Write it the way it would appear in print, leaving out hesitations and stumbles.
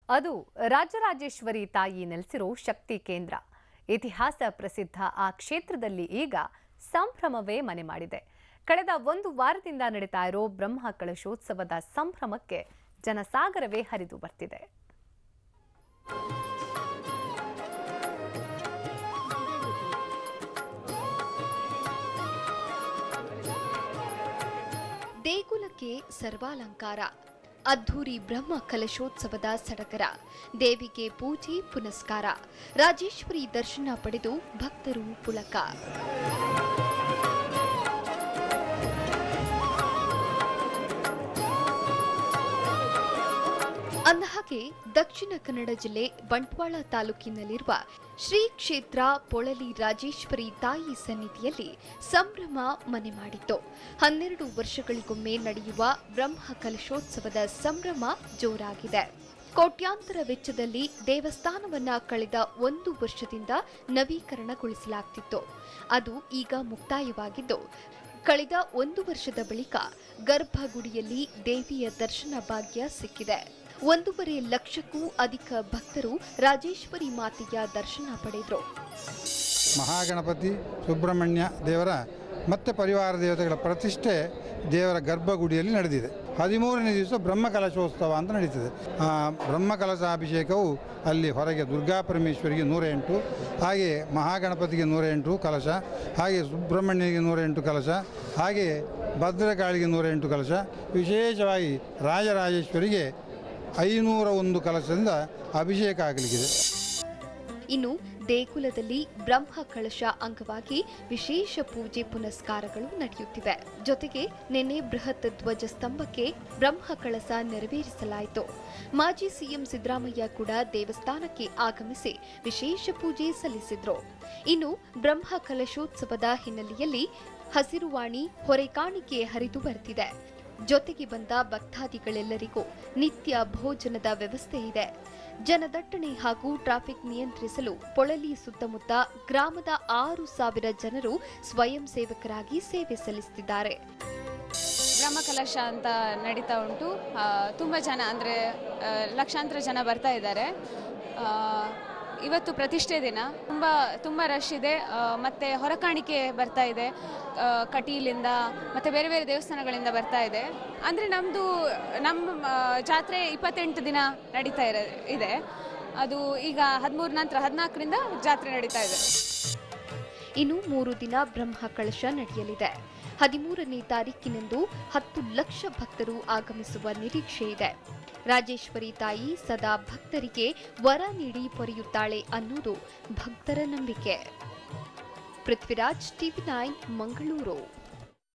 ಅದು ರಾಜರಾಜೇಶ್ವರಿ ತಾಯಿ ನೆಲೆಸಿರೋ ಶಕ್ತಿ ಕೇಂದ್ರ. ಇತಿಹಾಸ ಪ್ರಸಿದ್ಧ ಆ ಕ್ಷೇತ್ರದಲ್ಲಿ ಈಗ ಸಂಭ್ರಮವೇ ಮನೆ ಮಾಡಿದೆ. ಕಳೆದ ಒಂದು ವಾರದಿಂದ ನಡೀತಾ ಇರೋ ಬ್ರಹ್ಮ ಕಲಶೋತ್ಸವದ ಸಂಭ್ರಮಕ್ಕೆ ಜನಸಾಗರವೇ ಹರಿದು ಬರ್ತಿದೆ. ದೇಗುಲಕ್ಕೆ ಸರ್ವಾಲಂಕಾರ, ಅದ್ಧೂರಿ ಬ್ರಹ್ಮ ಕಲಶೋತ್ಸವದ ಸಡಗರ, ದೇವಿಗೆ ಪೂಜೆ ಪುನಸ್ಕಾರ, ರಾಜೇಶ್ವರಿ ದರ್ಶನ ಪಡೆದು ಭಕ್ತರು ಪುಳಕ. ಅಂದಹಾಗೆ ದಕ್ಷಿಣ ಕನ್ನಡ ಜಿಲ್ಲೆ ಬಂಟ್ವಾಳ ತಾಲೂಕಿನಲ್ಲಿರುವ ಶ್ರೀ ಕ್ಷೇತ್ರ ಪೊಳಲಿ ರಾಜೇಶ್ವರಿ ತಾಯಿ ಸನ್ನಿಧಿಯಲ್ಲಿ ಸಂಭ್ರಮ ಮನೆ ಮಾಡಿತ್ತು. 12 ವರ್ಷಗಳಿಗೊಮ್ಮೆ ನಡೆಯುವ ಬ್ರಹ್ಮ ಕಲಶೋತ್ಸವದ ಸಂಭ್ರಮ ಜೋರಾಗಿದೆ. ಕೋಟ್ಯಾಂತರ ವೆಚ್ಚದಲ್ಲಿ ದೇವಸ್ಥಾನವನ್ನ ಕಳೆದ 1 ವರ್ಷದಿಂದ ನವೀಕರಣಗೊಳಿಸಲಾಗುತ್ತಿತ್ತು. ಅದು ಈಗ ಮುಕ್ತಾಯವಾಗಿದ್ದು, ಕಳೆದ 1 ವರ್ಷದ ಬಳಿಕ ಗರ್ಭಗುಡಿಯಲ್ಲಿ ದೇವಿಯ ದರ್ಶನ ಭಾಗ್ಯ ಸಿಕ್ಕಿದೆ. 1.5 ಲಕ್ಷಕ್ಕೂ ಅಧಿಕ ಭಕ್ತರು ರಾಜೇಶ್ವರಿ ಮಾತೆಯ ದರ್ಶನ ಪಡೆದರು. ಮಹಾಗಣಪತಿ ಸುಬ್ರಹ್ಮಣ್ಯ ದೇವರ ಮತ್ತೆ ಪರಿವಾರ ದೇವತೆಗಳ ಪ್ರತಿಷ್ಠೆ ದೇವರ ಗರ್ಭಗುಡಿಯಲ್ಲಿ ನಡೆದಿದೆ. 13ನೇ ದಿವಸ ಬ್ರಹ್ಮ ಕಲಶೋತ್ಸವ ಅಂತ ನಡೀತದೆ. ಬ್ರಹ್ಮ ಕಲಶಾಭಿಷೇಕವು ಅಲ್ಲಿ ಹೊರಗೆ ದುರ್ಗಾ ಪರಮೇಶ್ವರಿಗೆ 108, ಹಾಗೆ ಮಹಾಗಣಪತಿಗೆ 108 ಕಲಶ, ಹಾಗೆ ಸುಬ್ರಹ್ಮಣ್ಯನಿಗೆ 108 ಕಲಶ, ಹಾಗೆ ಭದ್ರಕಾಳಿಗೆ 108 ಕಲಶ, ವಿಶೇಷವಾಗಿ ರಾಜರಾಜೇಶ್ವರಿಗೆ 501 ಕಲಶದಿಂದ ಅಭಿಷೇಕ ಆಗಲಿಕ್ಕಿದೆ. ಇನ್ನು ದೇಗುಲದಲ್ಲಿ ಬ್ರಹ್ಮ ಕಳಶ ಅಂಗವಾಗಿ ವಿಶೇಷ ಪೂಜೆ ಪುನಸ್ಕಾರಗಳು ನಡೆಯುತ್ತಿವೆ. ಜೊತೆಗೆ ನಿನ್ನೆ ಬೃಹತ್ ಧ್ವಜ ಸ್ತಂಭಕ್ಕೆ ಬ್ರಹ್ಮ ಕಳಶ ನೆರವೇರಿಸಲಾಯಿತು. ಮಾಜಿ ಸಿಎಂ ಸಿದ್ದರಾಮಯ್ಯ ಕೂಡ ದೇವಸ್ಥಾನಕ್ಕೆ ಆಗಮಿಸಿ ವಿಶೇಷ ಪೂಜೆ ಸಲ್ಲಿಸಿದ್ರು. ಇನ್ನು ಬ್ರಹ್ಮ ಕಲಶೋತ್ಸವದ ಹಿನ್ನೆಲೆಯಲ್ಲಿ ಹಸಿರುವಾಣಿ ಹೊರೆಕಾಣಿಕೆ ಹರಿದು ಬರ್ತಿದೆ. ಜೊತೆಗೆ ಬಂದ ಭಕ್ತಾದಿಗಳೆಲ್ಲರಿಗೂ ನಿತ್ಯ ಭೋಜನದ ವ್ಯವಸ್ಥೆ ಇದೆ. ಜನದಟ್ಟಣೆ ಹಾಗೂ ಟ್ರಾಫಿಕ್ ನಿಯಂತ್ರಿಸಲು ಪೊಳಲಿ ಸುತ್ತಮುತ್ತ ಗ್ರಾಮದ 6,000 ಜನರು ಸ್ವಯಂ ಸೇವಕರಾಗಿ ಸೇವೆ ಸಲ್ಲಿಸುತ್ತಿದ್ದಾರೆ. ಬ್ರಹ್ಮ ಕಲಶ ಅಂತ ನಡೀತಾ ಉಂಟು. ತುಂಬ ಜನ ಅಂದರೆ ಲಕ್ಷಾಂತರ ಜನ ಬರ್ತಾ ಇದ್ದಾರೆ. ಇವತ್ತು ಪ್ರತಿಷ್ಠೆ ದಿನ. ತುಂಬ ರಶ್ ಇದೆ. ಮತ್ತು ಹೊರಕಾಣಿಕೆ ಬರ್ತಾ ಇದೆ, ಕಟೀಲಿಂದ ಮತ್ತು ಬೇರೆ ಬೇರೆ ದೇವಸ್ಥಾನಗಳಿಂದ ಬರ್ತಾ ಇದೆ. ಅಂದರೆ ನಮ್ಮ ಜಾತ್ರೆ 28 ದಿನ ನಡೀತಾ ಇದೆ. ಅದು ಈಗ 13 ನಂತರ 14ರಿಂದ ಜಾತ್ರೆ ನಡೀತಾ ಇದೆ. ಇನ್ನು 3 ದಿನ ಬ್ರಹ್ಮ ಕಳಶ ನಡೆಯಲಿದೆ. 13ನೇ ತಾರೀಕಿನಂದು 10 ಲಕ್ಷ ಭಕ್ತರು ಆಗಮಿಸುವ ನಿರೀಕ್ಷೆ ಇದೆ. ರಾಜೇಶ್ವರಿ ತಾಯಿ ಸದಾ ಭಕ್ತರಿಗೆ ವರ ನೀಡಿ ಪೊರೆಯುತ್ತಾಳೆ ಅನ್ನೋದು ಭಕ್ತರ ನಂಬಿಕೆ. ಪೃಥ್ವಿರಾಜ್, TV9 ಮಂಗಳೂರು.